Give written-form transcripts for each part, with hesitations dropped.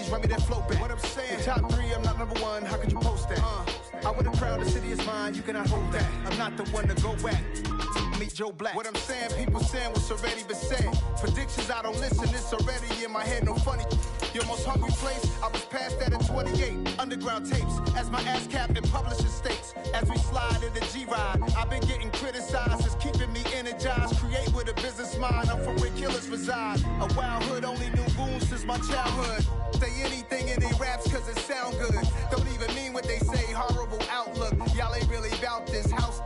keys, run me that flow back. What I'm saying, top 3, I'm not number 1, how could you post that? I would have crowned the city is mine, you cannot hold that. I'm not the one to go back. Meet Joe Black. What I'm saying, people saying what's already been said. Predictions, I don't listen, it's already in my head, no funny. Your most hungry place, I was past that at 28. Underground tapes, as my ass capped in publishing states. As we slide in the G-Ride, I've been getting criticized, it's keeping me energized. Create with a business mind, I'm from where killers reside. A wild hood, only knew goons since my childhood. Say anything in they raps cause it sound good. Don't even mean what they say, horrible outlook. Y'all ain't really about this house.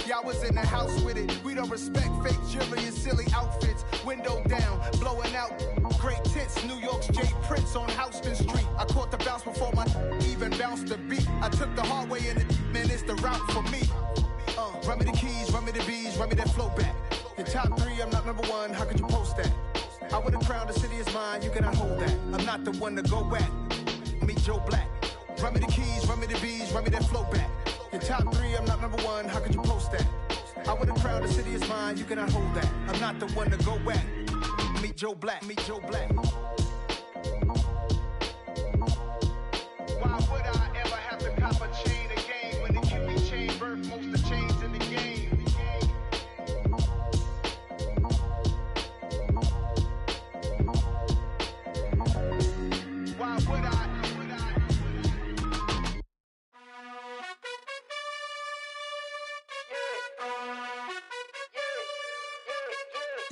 Y'all was in the house with it. We don't respect fake jewelry and silly outfits. Window down, blowing out great tits. New York's J. Prince on Houston Street. I caught the bounce before my even bounced the beat. I took the hard way in it, man, it's the route for me. Run me the keys, run me the bees, run me that flow back. Your top 3, I'm not number 1, how could you post that? I would have crowned the city is mine, you cannot hold that. I'm not the one to go back. Meet Joe Black. Run me the keys, run me the bees, run me that flow back. Your top 3, I'm not number 1, how could you post that? I would have crowned the city is mine, you cannot hold that. I'm not the one to go back. Meet Joe Black, meet Joe Black. Why would I ever have to cop a chain again when the QB chain birth most of the chains in the game? Why would I?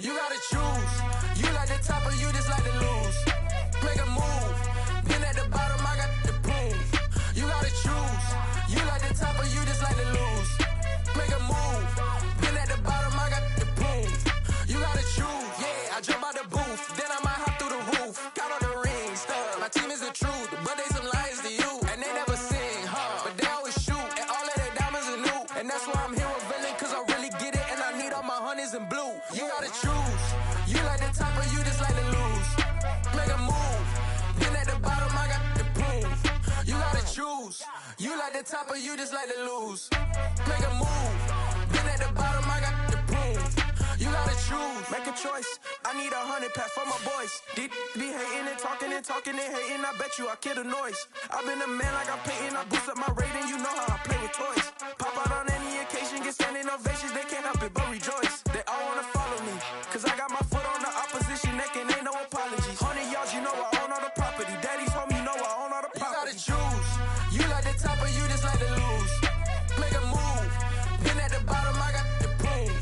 You gotta choose. You like the top or you just like to lose. Make a move. Been at the bottom, I got the proof. You gotta choose. You like the top or you just like to lose. Make a move. Been at the bottom, I got the proof. You gotta choose. Yeah, I jump out the booth. Then I might hop through the roof. Count on the rings, stuff. My team is the truth, but they some liars to you. And they never sing, but they always shoot. And all of their diamonds are new. And that's why I'm here with villain, cause I really get it. And I need all my honeys in blue. You gotta choose. You like the top or you just like to lose. Make a move. Been at the bottom, I got the proof. You gotta choose. You like the top or you just like to lose. Make a move. Been at the bottom, I got the proof. You gotta choose. Make a choice. I need 100 pack for my boys. Be hating and talking and hating. I bet you I kill the noise. I've been a man like I'm painting. I boost up my rating. You know how I play with toys. Pop out on any occasion, get standing ovations. They can't help it but rejoice. They all wanna follow me, cause I got my foot on the opposition neck and ain't no apologies. 100 yards, you know I own all the property. Daddy's home, you know I own all the property. You gotta choose. You like the top or you just like to lose. Make a move. Been at the bottom, I got the proof.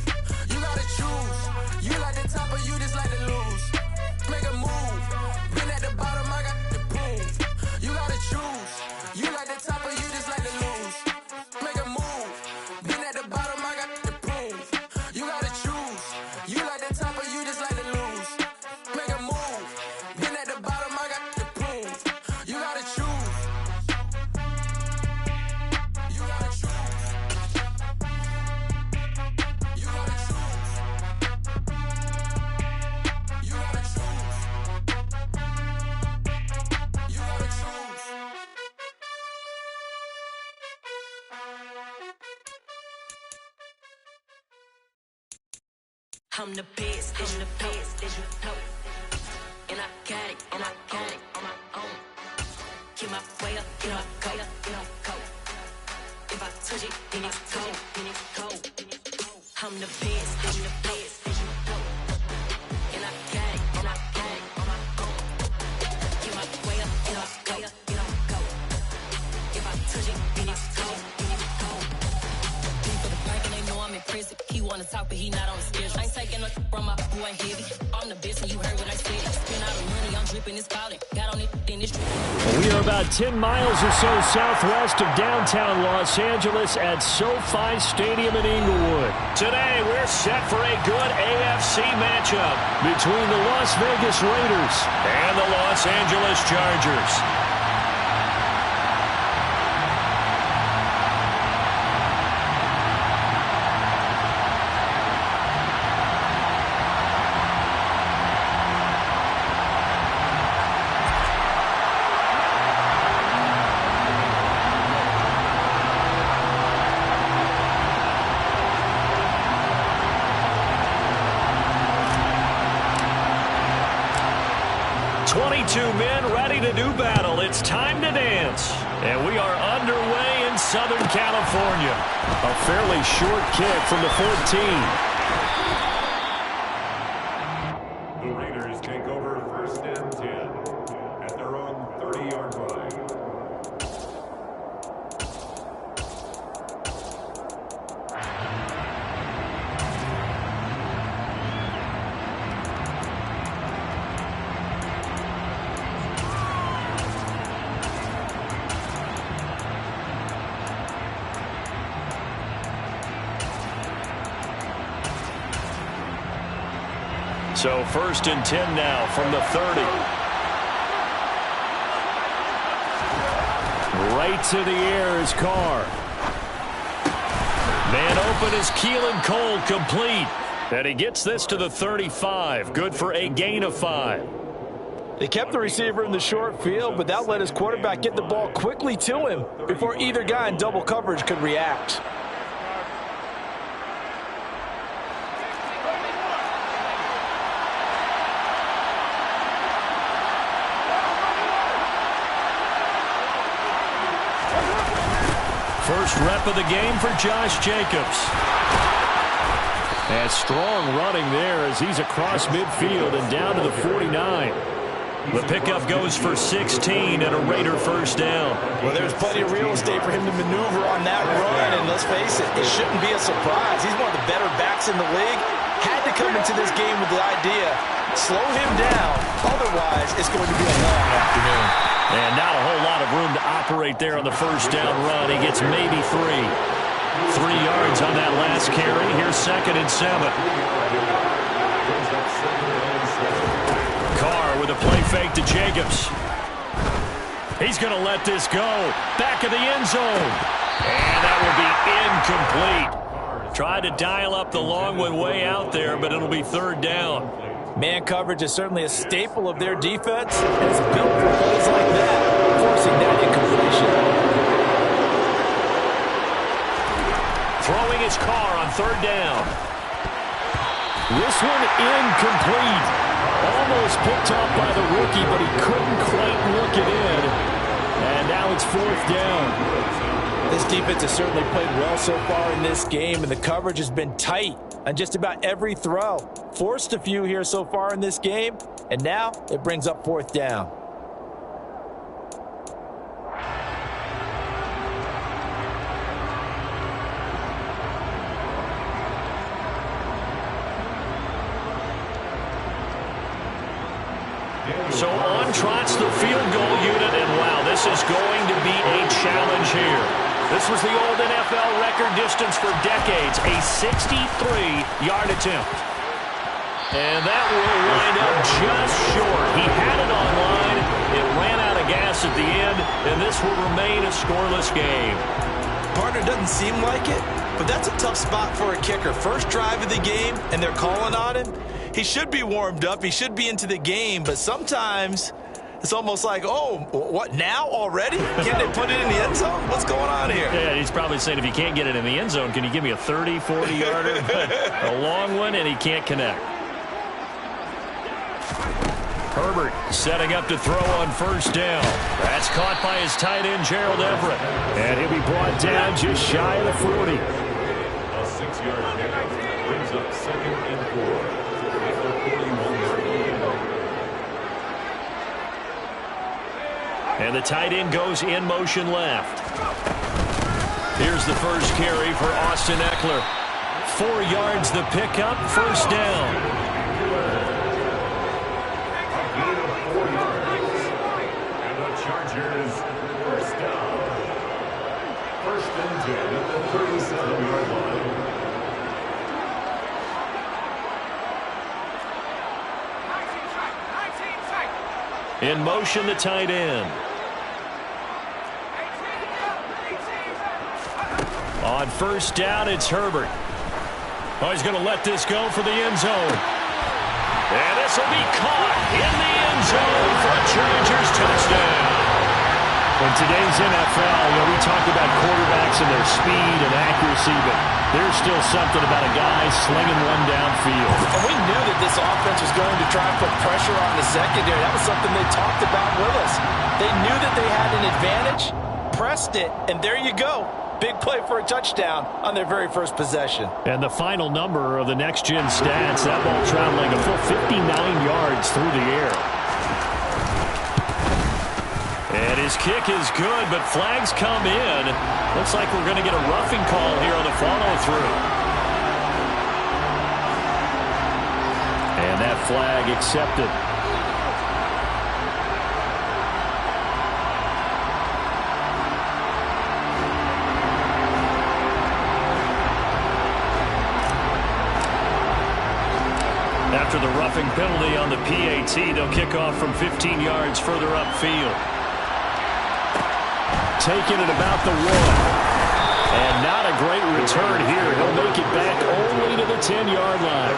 You gotta choose. You like the top or you just like to lose. Make a move. Been at the bottom, I got the proof. You gotta choose. You like the top or you just like to lose. Make a move. Been at the bottom, I got the proof. You gotta choose. You like the top or you just like to lose. Make a move. Been at the bottom, I got the proof. You gotta choose. You gotta choose. You gotta choose. You gotta choose. You gotta choose. I'm the best, as you know. And I got it, on my own. Get my way up, get my go. If I touch it, then it's cold. I'm the best, as you know. And I got it, on my own. Get my way up, get my go. If I touch it, then it's cold. For the bank and they know I'm in prison. He wanna talk, but he not on the schedule. I ain't taking no from my boy ain't heavy. I'm the best and you heard what I said. Spend all the money, I'm dripping, it's falling. Got on it, then it's We are about 10 miles or so southwest of downtown Los Angeles at SoFi Stadium in Inglewood. Today, we're set for a good AFC matchup between the Las Vegas Raiders and the Los Angeles Chargers. two men ready to do battle. It's time to dance. And we are underway in Southern California. A fairly short kick from the 14. The Raiders take over 1st and 10 at their own 30-yard line. So 1st and 10 now from the 30. Right to the air is Carr. Man open is Keelan Cole, complete. And he gets this to the 35. Good for a gain of 5. They kept the receiver in the short field, but that let his quarterback get the ball quickly to him before either guy in double coverage could react. First rep of the game for Josh Jacobs. And strong running there as he's across midfield and down to the 49. The pickup goes for 16 and a Raider first down. Well, there's plenty of real estate for him to maneuver on that run, and let's face it, it shouldn't be a surprise. He's one of the better backs in the league. Had to come into this game with the idea, slow him down, otherwise it's going to be a long afternoon. And not a whole lot of room to operate there on the first down run. He gets maybe 3. 3 yards on that last carry. Here's 2nd and 7. Carr with a play fake to Jacobs. He's going to let this go. Back of the end zone. And that will be incomplete. Tried to dial up the long one way out there, but it'll be 3rd down. Man coverage is certainly a staple of their defense, and it's built for plays like that, forcing that incompletion. Throwing his Carr on 3rd down. This one incomplete. Almost picked off by the rookie, but he couldn't quite work it in. And now it's 4th down. This defense has certainly played well so far in this game, and the coverage has been tight on just about every throw. Forced a few here so far in this game, and now it brings up 4th down. So on trots the field goal unit, and wow, this is going to be a challenge here. This was the old NFL record distance for decades, a 63-yard attempt. And that will wind up just short. He had it on line. It ran out of gas at the end, and this will remain a scoreless game. Partner, doesn't seem like it, but that's a tough spot for a kicker. First drive of the game, and they're calling on him. He should be warmed up. He should be into the game, but sometimes it's almost like, oh, what, now already? Can't they put it in the end zone? What's going on here? Yeah, he's probably saying, if you can't get it in the end zone, can you give me a 30, 40-yarder? A long one, and he can't connect. Herbert setting up to throw on 1st down. That's caught by his tight end, Gerald Everett. And he'll be brought down just shy of the 40. A 6-yard pickup brings up 2nd and 4. And the tight end goes in motion left. Here's the first carry for Austin Eckler. 4 yards the pickup, 1st down. And the Chargers first down. 1st and 10 at the 37-yard line. In motion, the tight end. On 1st down, it's Herbert. Oh, he's going to let this go for the end zone. And this will be caught in the end zone for a Chargers touchdown. In today's NFL, we talk about quarterbacks and their speed and accuracy, but there's still something about a guy slinging one downfield. And we knew that this offense was going to try and put pressure on the secondary. That was something they talked about with us. They knew that they had an advantage, pressed it, and there you go. Big play for a touchdown on their very first possession. And the final number of the next-gen stats, that ball traveling a full 59 yards through the air. And his kick is good, but flags come in. Looks like we're going to get a roughing call here on the follow-through. And that flag accepted. After the roughing penalty on the PAT, they'll kick off from 15 yards further upfield. Taking it about the 1. And not a great return here. He'll make it back only to the 10-yard line.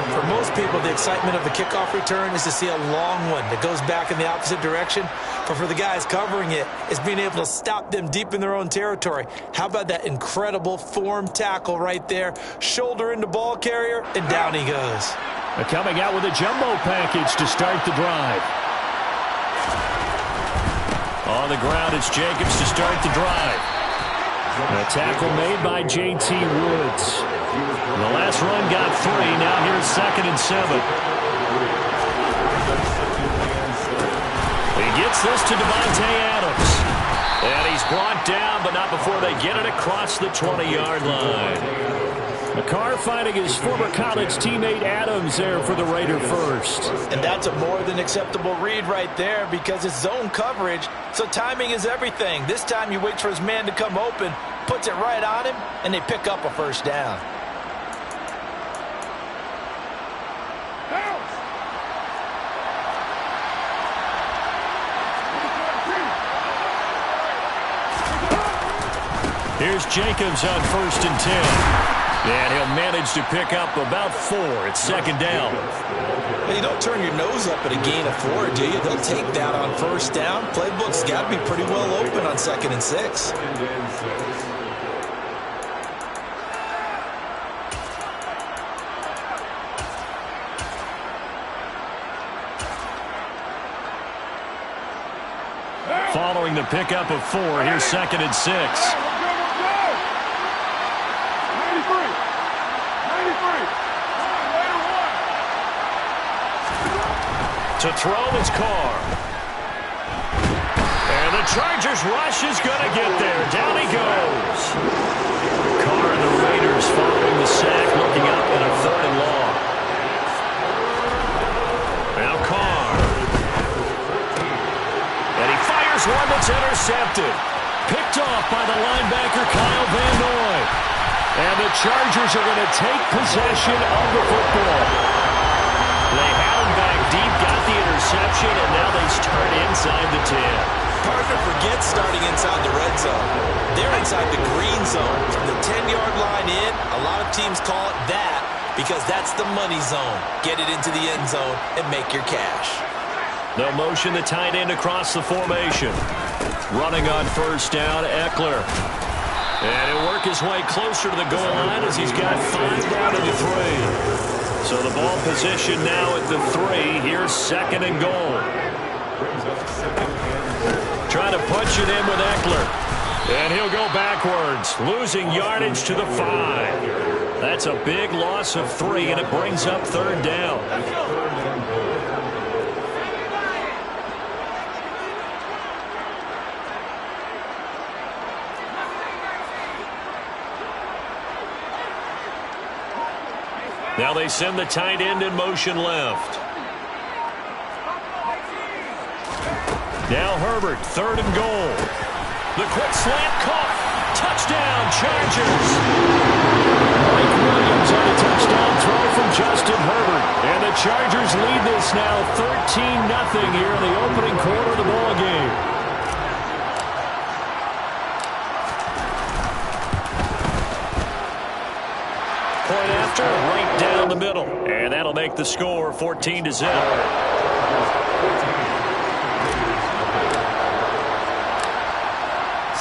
For most people, the excitement of the kickoff return is to see a long one that goes back in the opposite direction. But for the guys covering it, it's being able to stop them deep in their own territory. How about that incredible form tackle right there? Shoulder into ball carrier, and down he goes. Coming out with a jumbo package to start the drive. On the ground, it's Jacobs to start the drive. A tackle made by J.T. Woods. The last run got 3. Now here's 2nd and 7. He gets this to Devontae Adams. And he's brought down, but not before they get it across the 20-yard line. McCarr finding his former college teammate Adams there for the Raider first. And that's a more than acceptable read right there because it's zone coverage, so timing is everything. This time he waits for his man to come open, puts it right on him, and they pick up a first down. Here's Jacobs on 1st and 10. And he'll manage to pick up about 4. It's 2nd down. Well, you don't turn your nose up at a gain of 4, do you? They'll take that on 1st down. Playbook's got to be pretty well open on 2nd and 6. Following the pickup of 4, here's 2nd and 6. To throw is Carr. And the Chargers rush is going to get there. Down he goes. Carr and the Raiders following the sack, looking up at a 3rd and long. Now Carr. And he fires one that's intercepted. Picked off by the linebacker Kyle Van Noy. And the Chargers are going to take possession of the football. They had him back deep, got the interception, and now they start inside the 10. Hard to forget starting inside the red zone. They're inside the green zone. From the 10-yard line in, a lot of teams call it that because that's the money zone. Get it into the end zone and make your cash. They'll motion the tight end across the formation. Running on 1st down, Eckler. And he'll work his way closer to the goal line as he's got 5 down to the 3. So the ball position now at the 3. Here's 2nd and goal. Trying to punch it in with Eckler. And he'll go backwards, losing yardage to the 5. That's a big loss of 3, and it brings up 3rd down. Now they send the tight end in motion left. Now Herbert, 3rd and goal. The quick slant caught. Touchdown, Chargers. Mike Williams on a touchdown throw from Justin Herbert. And the Chargers lead this now 13-0 here in the opening quarter of the ball game. Point after, right down the middle. And that'll make the score 14-0.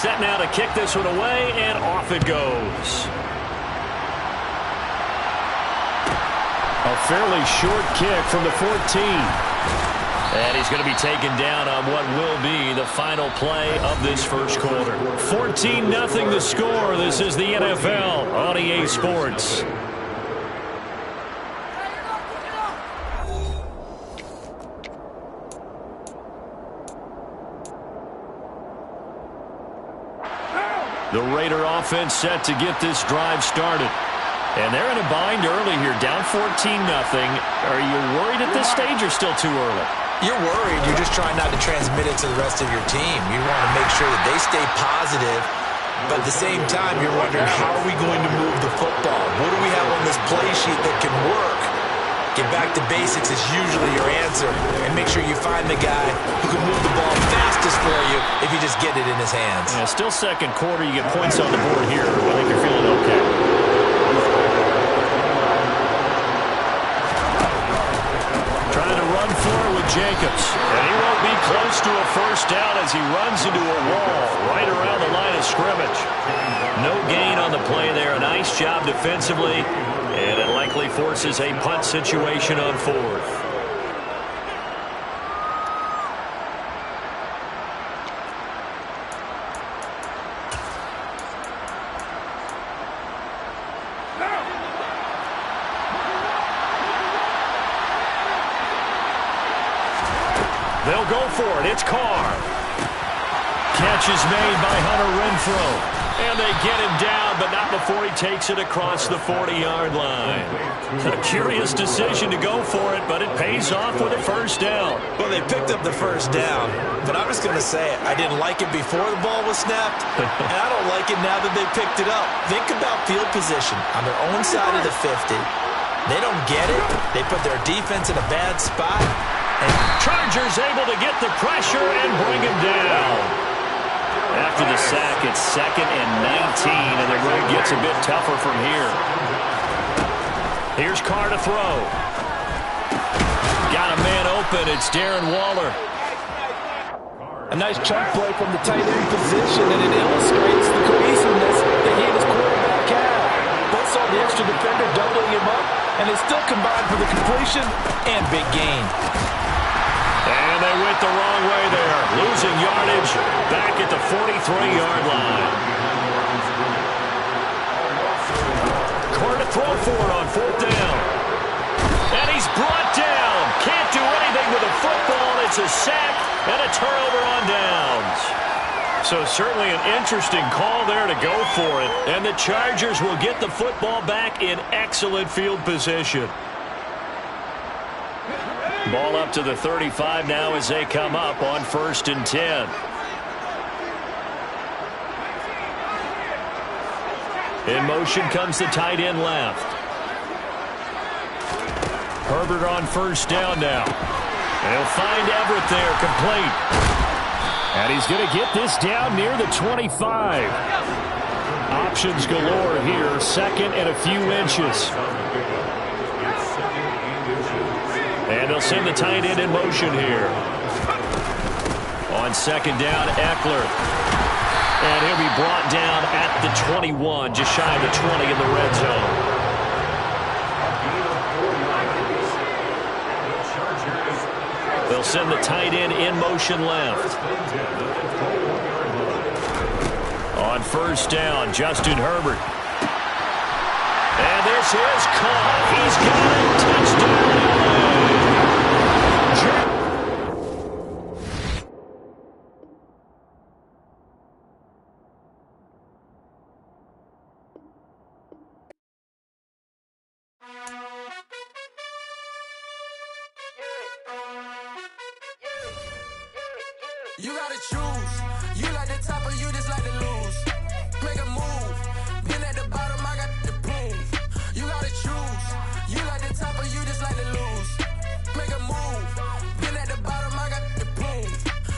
Set now to kick this one away, and off it goes. A fairly short kick from the 14. And he's going to be taken down on what will be the final play of this first quarter. 14-0 the score. This is the NFL on EA Sports. The Raider offense set to get this drive started. And they're in a bind early here, down 14-0. Are you worried at this stage or still too early? You're worried. You're just trying not to transmit it to the rest of your team. You want to make sure that they stay positive, but at the same time, you're wondering, how are we going to move the football? What do we have on this play sheet that can work? Get back to basics is usually your answer, and make sure you find the guy who can move the ball fastest for you if you just get it in his hands. Yeah, still second quarter. You get points on the board here. I think you're feeling okay. Trying to run for it with Jacobs. And he won't be close to a first down as he runs into a wall right around the line of scrimmage. No gain on the play there. A nice job defensively. And it likely forces a punt situation on fourth. They'll go for it. It's Carr. Catch is made by Hunter Renfrow. And they get him down, but not before he takes it across the 40-yard line. A curious decision to go for it, but it pays off with a first down. Well, they picked up the first down, but I'm just going to say it. I didn't like it before the ball was snapped, and I don't like it now that they picked it up. Think about field position on their own side of the 50. They don't get it. They put their defense in a bad spot. And Chargers able to get the pressure and bring him down. After the sack, it's 2nd and 19, and the road gets a bit tougher from here. Here's Carr to throw. Got a man open. It's Darren Waller. A nice chunk play from the tight end position, and it illustrates the cohesiveness that he and his quarterback have. Both saw the extra defender doubling him up, and they still combined for the completion and big gain. And they went the wrong way there. Losing yardage back at the 43-yard line. Carr to throw for it on 4th down. And he's brought down. Can't do anything with the football. It's a sack and a turnover on downs. So certainly an interesting call there to go for it. And the Chargers will get the football back in excellent field position. Ball up to the 35 now as they come up on 1st and 10. In motion comes the tight end left. Herbert on 1st down now. And he'll find Everett there, complete. And he's going to get this down near the 25. Options galore here, 2nd and a few inches. And they'll send the tight end in motion here. On 2nd down, Eckler. And he'll be brought down at the 21, just shy of the 20 in the red zone. They'll send the tight end in motion left. On 1st down, Justin Herbert. And this is caught. He's got it. Touchdown. You gotta choose. You like the top or you just like to lose. Make a move. Been at the bottom, I got the proof. You gotta choose. You like the top or you just like to lose. Make a move. Been at the bottom, I got the proof.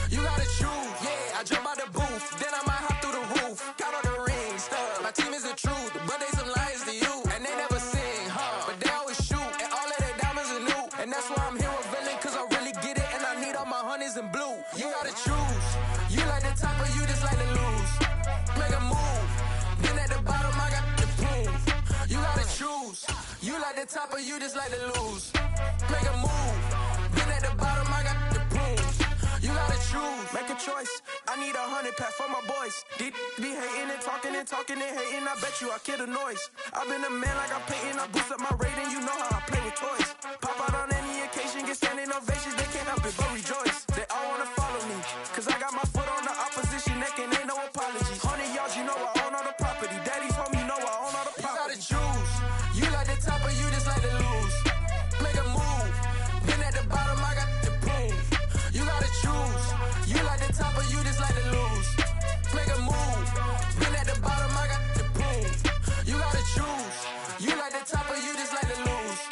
You gotta choose. Yeah, I jump out the booth. Then I might hop through the roof. Got all the rings. My team is the truth, but they some liars to you. And they never sing, but they always shoot. And all of their diamonds are new. And that's why I'm here with villain, cause I really get it. And I need all my honeys in blue. You gotta choose. You like the top or you just like to lose. make a move. Been at the bottom, I got the proof. You gotta choose. You like the top or you just like to lose. Make a move. Been at the bottom, I got the proof. You gotta choose. Make a choice. I need 100 pack for my boys. Be hating and talking and hating. I bet you I kill the noise. I've been a man like I'm Peyton. I boost up my rating. You know how I play with toys. Pop out on any occasion, get standing ovations. They can't help it but rejoice. They all wanna follow me, cause I got my foot on the opposition neck and ain't no apologies. 100 yards, you know I own all the property. Daddy's home, you know I own all the property. You gotta choose. You like the top or you just like to lose. Make a move. Been at the bottom, I got the proof. You gotta choose. You like the top or you just like to lose. Make a move. Been at the bottom, I got the proof. You gotta choose. You like the top or you just like to lose.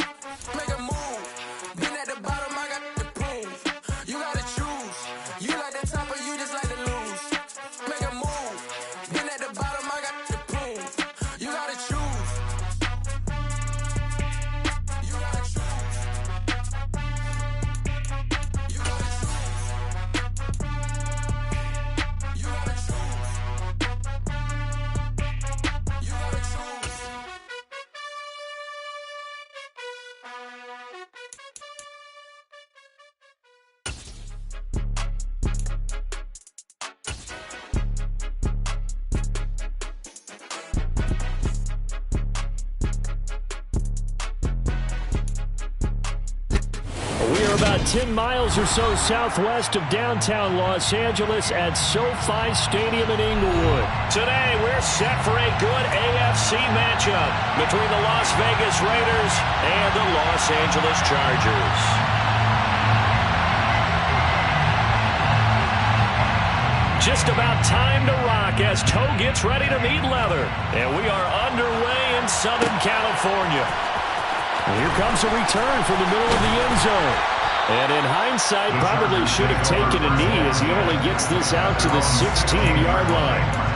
Make a move. Been at the bottom, I got the proof. You gotta choose. You like the top or you just like to lose. Make a move. Been at the bottom, I got the proof. You gotta choose. You gotta choose. You gotta choose. You gotta choose. You gotta choose. We are about 10 miles or so southwest of downtown Los Angeles at SoFi Stadium in Inglewood. Today, we're set for a good AFC matchup between the Las Vegas Raiders and the Los Angeles Chargers. Just about time to rock as toe gets ready to meet leather. And we are underway in Southern California. And here comes a return from the middle of the end zone. And in hindsight, probably should have taken a knee as he only gets this out to the 16-yard line.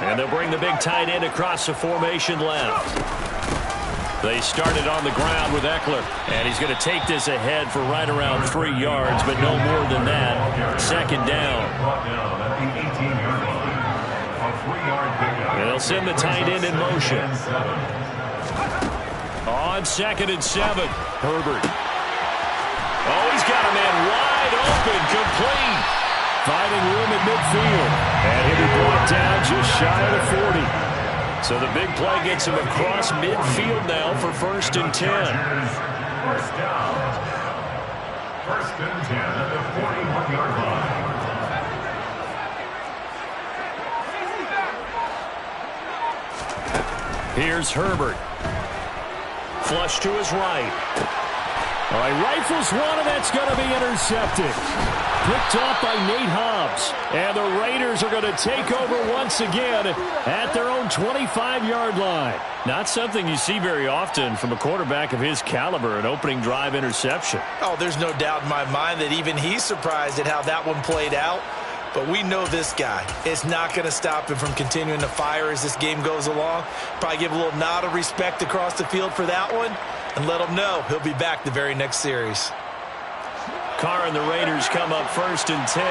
And they'll bring the big tight end across the formation left. They started on the ground with Eckler. And he's going to take this ahead for right around 3 yards, but no more than that. Second down. And they'll send the tight end in motion. On 2nd and 7. Herbert. Oh, he's got a man wide open, complete. Finding room at midfield. And he'll be brought down just shy of the 40. So the big play gets him across midfield now for 1st and 10. First down. 1st and 10 at the 41-yard line. Here's Herbert. Flush to his right. All right, rifles one, and that's going to be intercepted. Picked off by Nate Hobbs. And the Raiders are going to take over once again at their own 25-yard line. Not something you see very often from a quarterback of his caliber, an opening drive interception. Oh, there's no doubt in my mind that even he's surprised at how that one played out. But we know this guy. It's not going to stop him from continuing to fire as this game goes along. Probably give a little nod of respect across the field for that one and let him know he'll be back the very next series. Carr and the Raiders come up 1st and 10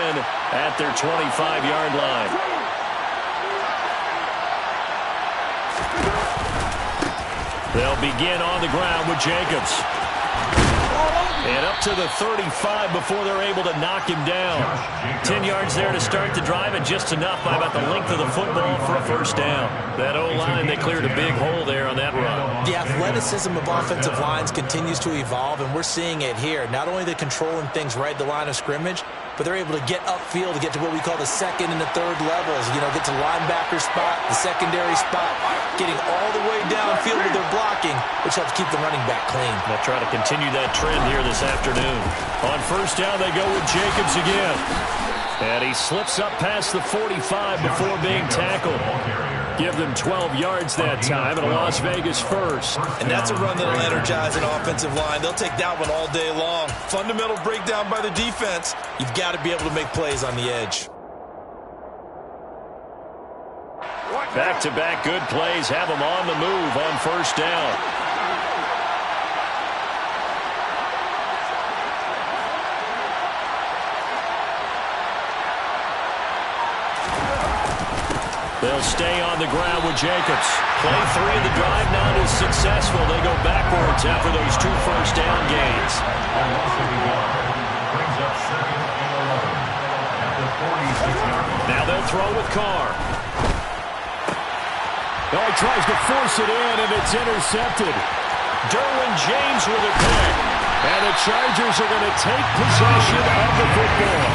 at their 25-yard line. They'll begin on the ground with Jacobs. And up to the 35 before they're able to knock him down. 10 yards there to start the drive, and just enough by about the length of the football for a 1st down. That O-line, they cleared a big hole there on that run. The athleticism of offensive lines continues to evolve, and we're seeing it here. Not only the controlling things right at the line of scrimmage, but they're able to get upfield to get to what we call the 2nd and the 3rd levels. You know, get to linebacker spot, the secondary spot, getting all the way downfield with their blocking, which helps keep the running back clean. They'll try to continue that trend here this afternoon. On 1st down, they go with Jacobs again. And he slips up past the 45 before being tackled. Give them 12 yards that time and a Las Vegas first. And that's a run that'll energize an offensive line. They'll take that one all day long. Fundamental breakdown by the defense. You've got to be able to make plays on the edge. Back-to-back good plays have them on the move on first down. They'll stay on the ground with Jacobs. Play 3 of the drive not as successful. They go backwards after those 2 first down gains. Now they'll throw with Carr. Oh, he tries to force it in, and it's intercepted. Derwin James with a pick. And the Chargers are going to take possession of the football.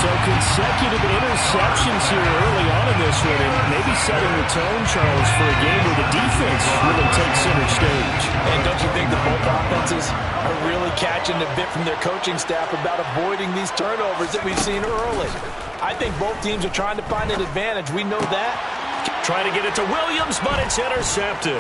So consecutive interceptions here early on in this one, and maybe setting the tone, Charles, for a game where the defense really takes center stage. And don't you think that both offenses are really catching a bit from their coaching staff about avoiding these turnovers that we've seen early? I think both teams are trying to find an advantage. We know that. Trying to get it to Williams, but it's intercepted.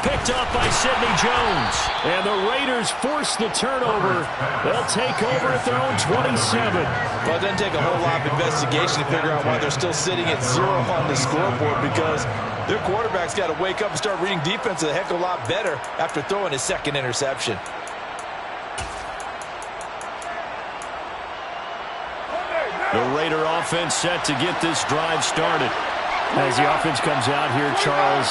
Picked up by Sidney Jones. And the Raiders force the turnover. They'll take over at their own 27. Well, it doesn't take a whole lot of investigation to figure out why they're still sitting at 0 on the scoreboard, because their quarterback's got to wake up and start reading defense a heck of a lot better after throwing his second interception. The Raider offense set to get this drive started. As the offense comes out here, Charles,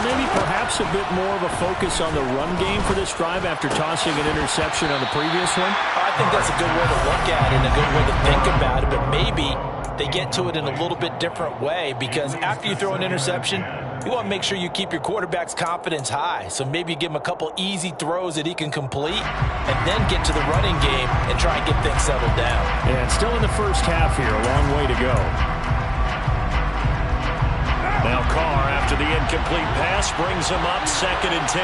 maybe perhaps a bit more of a focus on the run game for this drive after tossing an interception on the previous one? I think that's a good way to look at it and a good way to think about it, but maybe they get to it in a little bit different way, because after you throw an interception, you want to make sure you keep your quarterback's confidence high. So maybe you give him a couple easy throws that he can complete and then get to the running game and try and get things settled down. And still in the first half here, a long way to go. Now Carr, after the incomplete pass, brings him up 2nd and 10.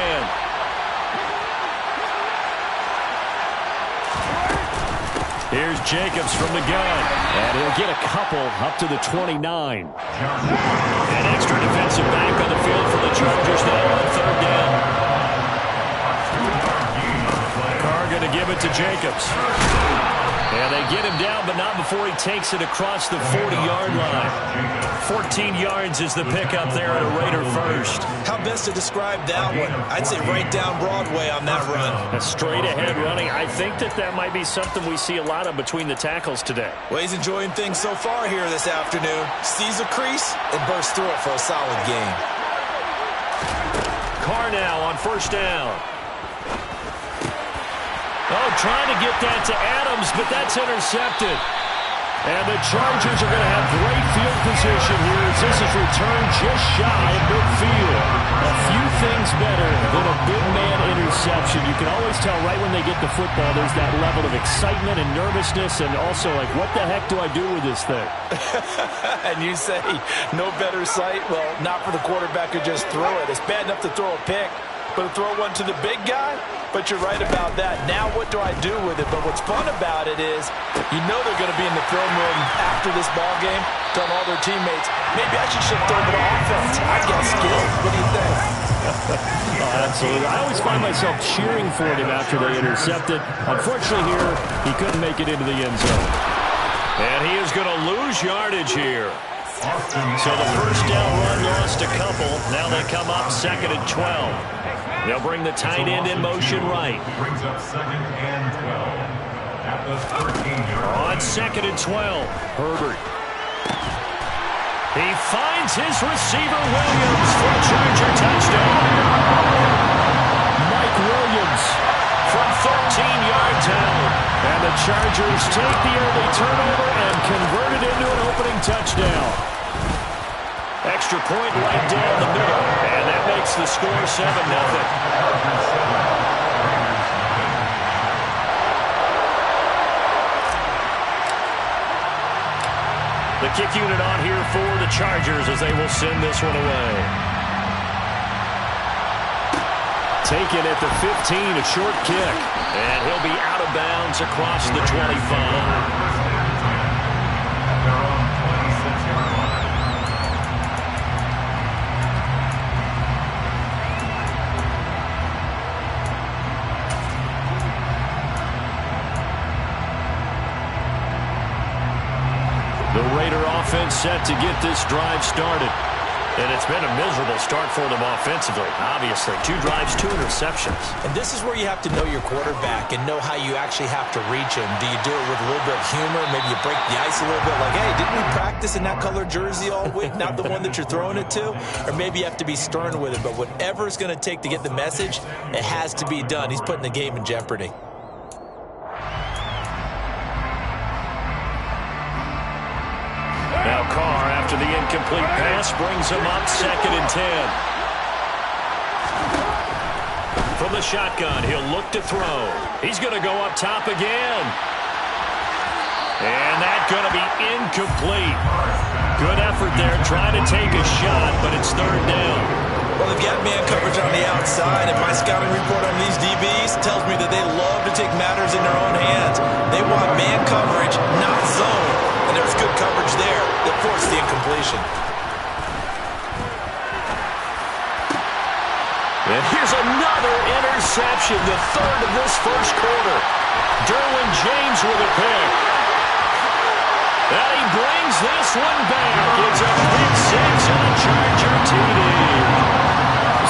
Here's Jacobs from the gun. And he'll get a couple up to the 29. An extra defensive back on the field for the Chargers now on 3rd down. Carr going to give it to Jacobs. And they get him down, but not before he takes it across the 40-yard line. 14 yards is the pickup there at a Raider first. How best to describe that one? I'd say right down Broadway on that run. A straight-ahead running. I think that might be something we see a lot of between the tackles today. Well, he's enjoying things so far here this afternoon. Sees a crease and bursts through it for a solid game. Carr now on 1st down. Oh, trying to get that to Adams, but that's intercepted. And the Chargers are going to have great field position here as this is returned just shy of midfield. A few things better than a big man interception. You can always tell right when they get the football, there's that level of excitement and nervousness, and also like, what the heck do I do with this thing? And you say, no better sight? Well, not for the quarterback to just throw it. It's bad enough to throw a pick, but to throw one to the big guy? But you're right about that. Now what do I do with it? But what's fun about it is you know they're going to be in the film room after this ball game telling all their teammates, maybe I should shift over to offense. I got skills. What do you think? Oh, absolutely. I always find myself cheering for him after they intercepted. Unfortunately here, he couldn't make it into the end zone. And he is going to lose yardage here. So the first down run lost a couple. Now they come up 2nd and 12. They'll bring the tight end in motion right. Brings up 2nd and 12 at the 13-yard line. On 2nd and 12, Herbert. He finds his receiver, Williams, for a Charger touchdown. Mike Williams from 13 yards out. And the Chargers take the early turnover and convert it into an opening touchdown. Extra point right down the middle. And that makes the score 7-0. The kick unit on here for the Chargers as they will send this one away. Taken at the 15, a short kick. And he'll be out of bounds across the 25. The Raider offense set to get this drive started. And it's been a miserable start for them offensively, obviously. 2 drives, 2 interceptions. And this is where you have to know your quarterback and know how you actually have to reach him. Do you do it with a little bit of humor? Maybe you break the ice a little bit like, hey, didn't we practice in that color jersey all week, not the one that you're throwing it to? Or maybe you have to be stern with it. But whatever it's going to take to get the message, it has to be done. He's putting the game in jeopardy. Now Carr, after the incomplete pass, brings him up 2nd and 10. From the shotgun, he'll look to throw. He's going to go up top again. And that's going to be incomplete. Good effort there, trying to take a shot, but it's 3rd down. Well, they've got man coverage on the outside, and my scouting report on these DBs tells me that they love to take matters in their own hands. They want man coverage, not zone. And there's good coverage there that forced the incompletion. And here's another interception, the 3rd of this first quarter. Derwin James with a pick. And he brings this one back. It's a pick 6 and a Charger TD.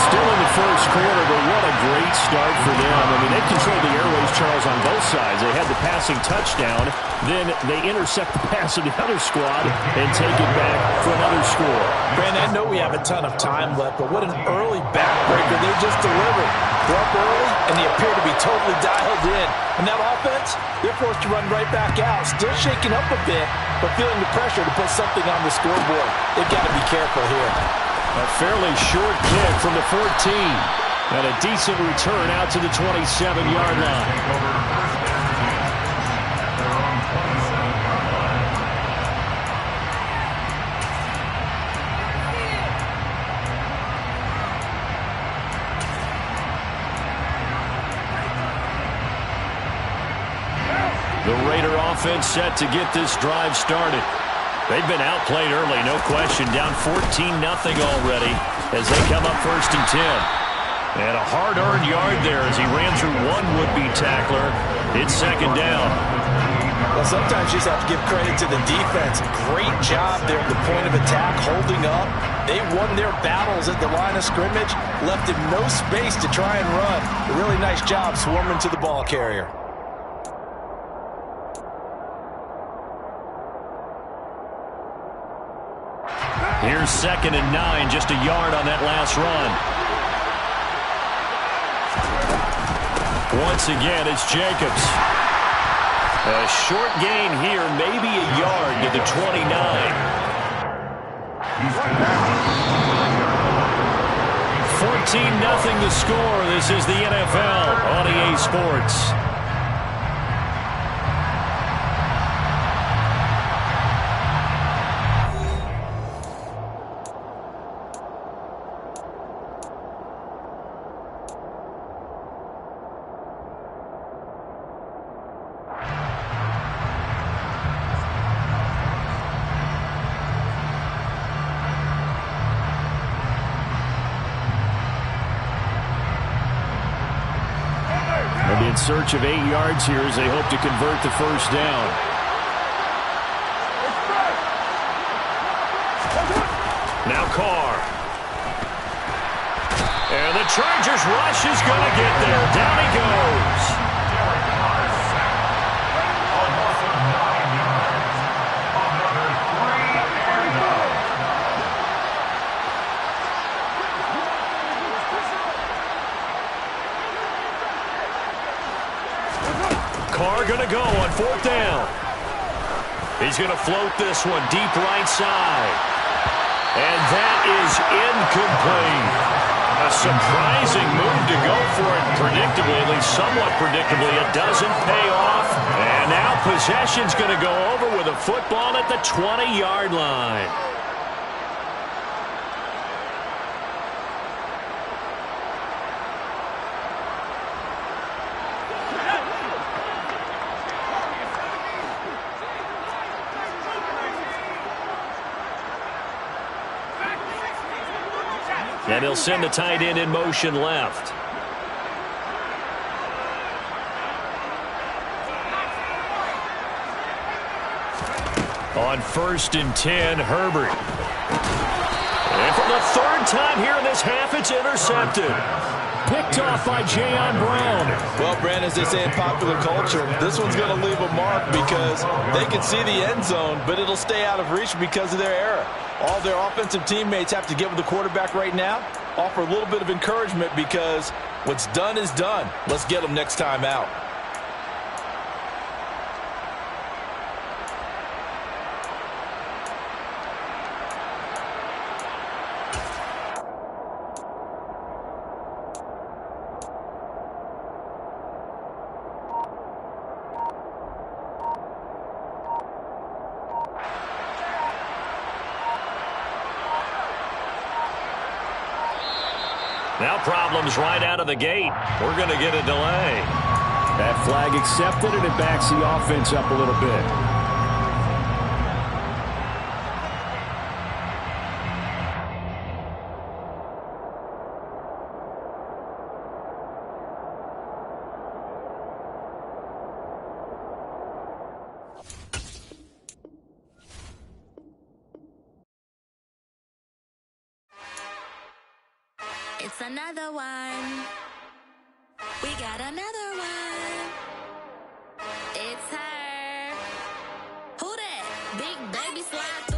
Still in the first quarter, but what a great start for them. I mean, they controlled the airways, Charles, on both sides. They had the passing touchdown. Then they intercept the pass of the other squad and take it back for another score. Brandon, I know we have a ton of time left, but what an early backbreaker they just delivered. They're up early, and they appear to be totally dialed in. And that offense, they're forced to run right back out, still shaking up a bit, but feeling the pressure to put something on the scoreboard. They've got to be careful here. A fairly short kick from the 14. And a decent return out to the 27-yard line. The Raider offense set to get this drive started. They've been outplayed early, no question. Down 14-0 already as they come up 1st and 10. And a hard-earned yard there as he ran through one would-be tackler. It's 2nd down. Well, sometimes you just have to give credit to the defense. Great job there at the point of attack, holding up. They won their battles at the line of scrimmage, left him no space to try and run. A really nice job swarming to the ball carrier. Here's 2nd and 9, just a yard on that last run. Once again, it's Jacobs. A short gain here, maybe a yard to the 29. 14-0 the score. This is the NFL on EA Sports. In search of 8 yards here as they hope to convert the 1st down. Now Carr. And the Chargers rush is going to get there. Down he goes. Carr going to go on 4th down. He's going to float this one deep right side. And that is incomplete. A surprising move to go for it. Predictably, at least somewhat predictably, it doesn't pay off. And now possession's going to go over with a football at the 20-yard line. And he'll send the tight end in motion left. On 1st and 10, Herbert. And for the 3rd time here in this half, it's intercepted. Picked off by Jayon Brown. Well, Brandon, as they say in popular culture, this one's going to leave a mark because they can see the end zone, but it'll stay out of reach because of their error. All their offensive teammates have to get with the quarterback right now, offer a little bit of encouragement because what's done is done. Let's get them next time out. Now problems right out of the gate. We're going to get a delay. That flag accepted, and it backs the offense up a little bit. It's another one. We got another one. It's her. Who that? Big baby slide through.